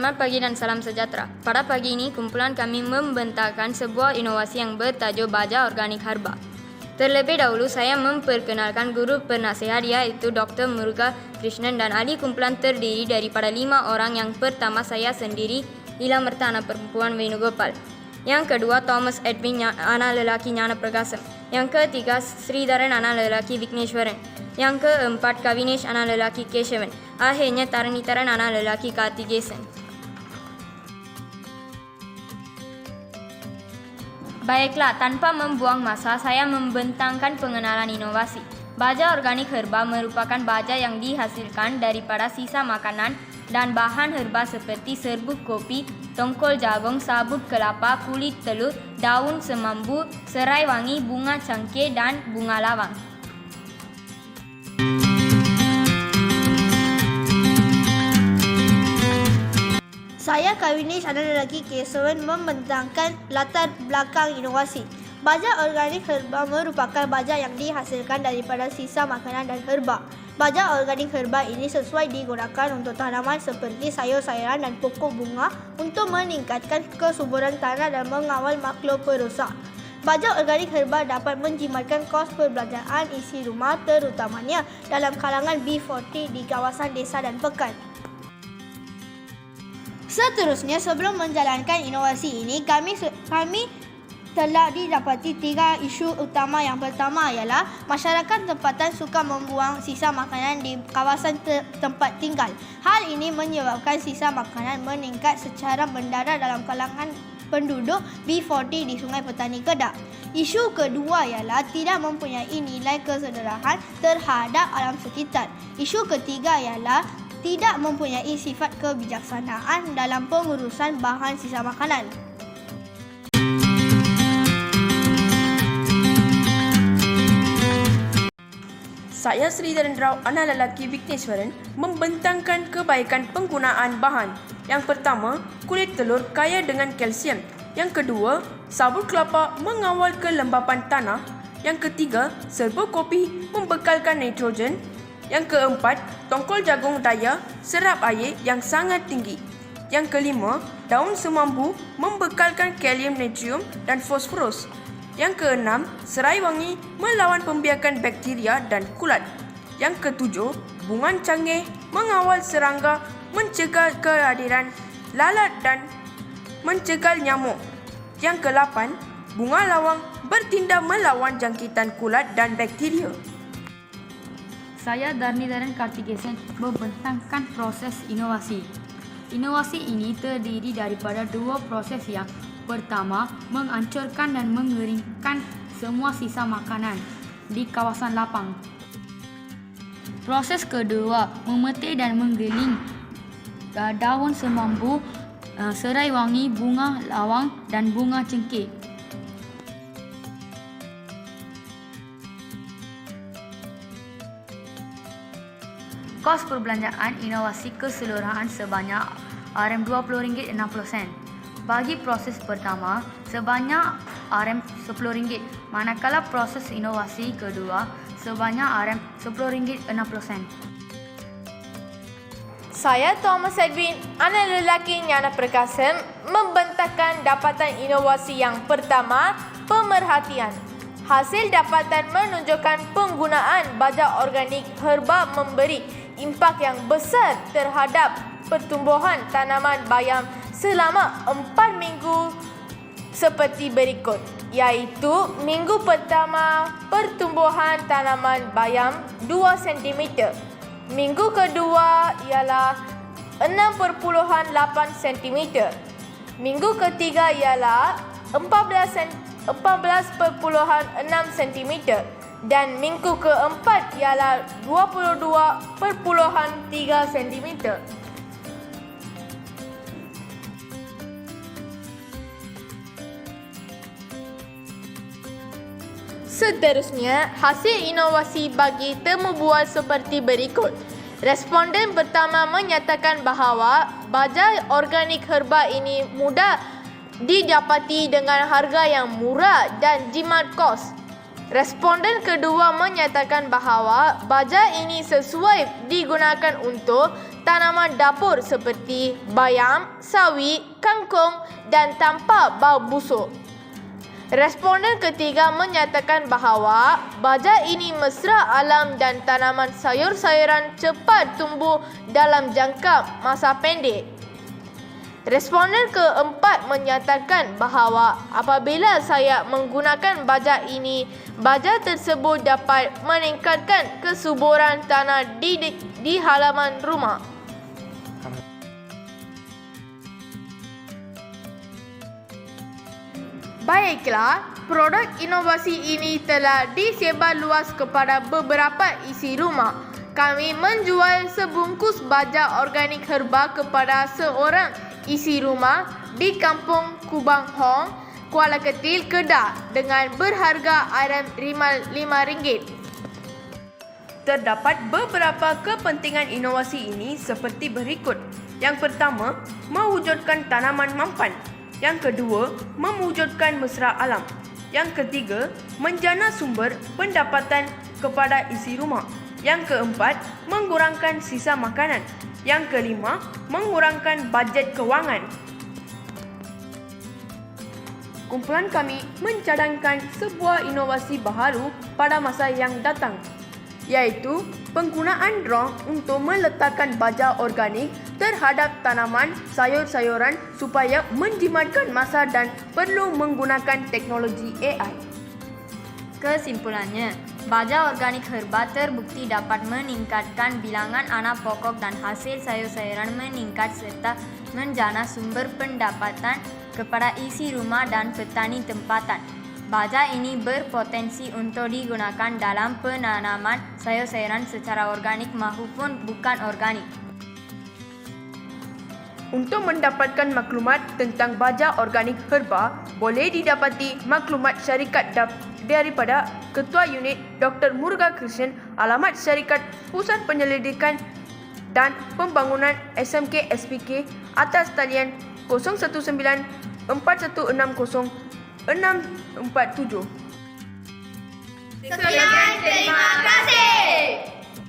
Selamat pagi dan salam sejahtera. Pada pagi ini, kumpulan kami membentangkan sebuah inovasi yang bertajuk Baja Organik Herba. Terlebih dahulu, saya memperkenalkan guru penasihat yaitu Dr. Muruga Krishnan dan ahli kumpulan terdiri daripada 5 orang. Yang pertama, saya sendiri, Lila Merta, anak perempuan Venugopal. Yang kedua, Thomas Edwin, anak lelaki Nyana Prakasam. Yang ketiga, Sridharan, anak lelaki Vigneswaran. Yang keempat, Kavinesh, anak lelaki Keshavan. Akhirnya, Taranitaran, anak lelaki Kartigesan. Baiklah, tanpa membuang masa, saya membentangkan pengenalan inovasi. Baja organik herba merupakan baja yang dihasilkan daripada sisa makanan dan bahan herba seperti serbuk kopi, tongkol jagung, sabut kelapa, kulit telur, daun semambu, serai wangi, bunga cangkir, dan bunga lawang. Saya Kavinesh, anak lelaki Keshavan, membentangkan latar belakang inovasi. Baja organik herba merupakan baja yang dihasilkan daripada sisa makanan dan herba. Baja organik herba ini sesuai digunakan untuk tanaman seperti sayur-sayuran dan pokok bunga untuk meningkatkan kesuburan tanah dan mengawal makhluk perusak. Baja organik herba dapat menjimatkan kos perbelanjaan isi rumah, terutamanya dalam kalangan B40 di kawasan desa dan pekan. Seterusnya, sebelum menjalankan inovasi ini, kami telah didapati 3 isu utama. Yang pertama ialah masyarakat tempatan suka membuang sisa makanan di kawasan tempat tinggal. Hal ini menyebabkan sisa makanan meningkat secara mendadak dalam kalangan penduduk B40 di Sungai Petani Kedah. Isu kedua ialah tidak mempunyai nilai kesedaran terhadap alam sekitar. Isu ketiga ialah tidak mempunyai sifat kebijaksanaan dalam pengurusan bahan sisa makanan. Saya Sridharan Rao, anak lelaki Vigneswaran, membentangkan kebaikan penggunaan bahan. Yang pertama, kulit telur kaya dengan kalsium. Yang kedua, sabut kelapa mengawal kelembapan tanah. Yang ketiga, serbuk kopi membekalkan nitrogen. Yang keempat, tongkol jagung daya serap air yang sangat tinggi. Yang kelima, daun semambu membekalkan kalium, natrium dan fosforus. Yang keenam, serai wangi melawan pembiakan bakteria dan kulat. Yang ketujuh, bunga cangkir mengawal serangga, mencegah kehadiran lalat dan mencegah nyamuk. Yang ke-8, bunga lawang bertindak melawan jangkitan kulat dan bakteria. Saya Taranitaran Kartigesan membentangkan proses inovasi. Inovasi ini terdiri daripada 2 proses. Yang pertama, menghancurkan dan mengeringkan semua sisa makanan di kawasan lapang. Proses kedua, memetik dan menggiling daun semambu, serai wangi, bunga lawang dan bunga cengkeh. Kos perbelanjaan inovasi keseluruhan sebanyak RM20.60. Bagi proses pertama sebanyak RM10, manakala proses inovasi kedua sebanyak RM10.60. Saya Thomas Edwin, anak lelaki Nyana Prakasam, membentangkan dapatan inovasi yang pertama, pemerhatian. Hasil dapatan menunjukkan penggunaan baja organik herba memberi impak yang besar terhadap pertumbuhan tanaman bayam selama 4 minggu seperti berikut, iaitu minggu pertama pertumbuhan tanaman bayam 2 cm, minggu kedua ialah 6.8 cm, minggu ketiga ialah 14.6 cm dan minggu keempat ialah 22.3 cm. Seterusnya, hasil inovasi bagi temu bual seperti berikut. Responden pertama menyatakan bahawa baja organik herba ini mudah didapati dengan harga yang murah dan jimat kos. Responden kedua menyatakan bahawa baja ini sesuai digunakan untuk tanaman dapur seperti bayam, sawi, kangkung dan tanpa bau busuk. Responden ketiga menyatakan bahawa baja ini mesra alam dan tanaman sayur-sayuran cepat tumbuh dalam jangka masa pendek. Responden keempat menyatakan bahawa apabila saya menggunakan baja ini, baja tersebut dapat meningkatkan kesuburan tanah di halaman rumah. Baiklah, produk inovasi ini telah disebar luas kepada beberapa isi rumah. Kami menjual sebungkus baja organik herba kepada seorang isi rumah di Kampung Kubang Hong, Kuala Ketil, Kedah dengan berharga RM5. Terdapat beberapa kepentingan inovasi ini seperti berikut. Yang pertama, mewujudkan tanaman mampan. Yang kedua, mewujudkan mesra alam. Yang ketiga, menjana sumber pendapatan kepada isi rumah. Yang keempat, mengurangkan sisa makanan. Yang kelima, mengurangkan bajet kewangan. Kumpulan kami mencadangkan sebuah inovasi baharu pada masa yang datang, iaitu penggunaan drone untuk meletakkan baja organik terhadap tanaman sayur-sayuran supaya menjimatkan masa dan perlu menggunakan teknologi AI. Kesimpulannya, baja organik herba terbukti dapat meningkatkan bilangan anak pokok dan hasil sayur-sayuran meningkat serta menjana sumber pendapatan kepada isi rumah dan petani tempatan. Baja ini berpotensi untuk digunakan dalam penanaman sayur-sayuran secara organik maupun bukan organik. Untuk mendapatkan maklumat tentang baja organik herba, boleh didapati maklumat syarikat daripada Ketua Unit Dr. Muruga Krishnan, alamat syarikat Pusat Penyelidikan dan Pembangunan SMK SPK atas talian 019 4160 647. Sekian, terima kasih.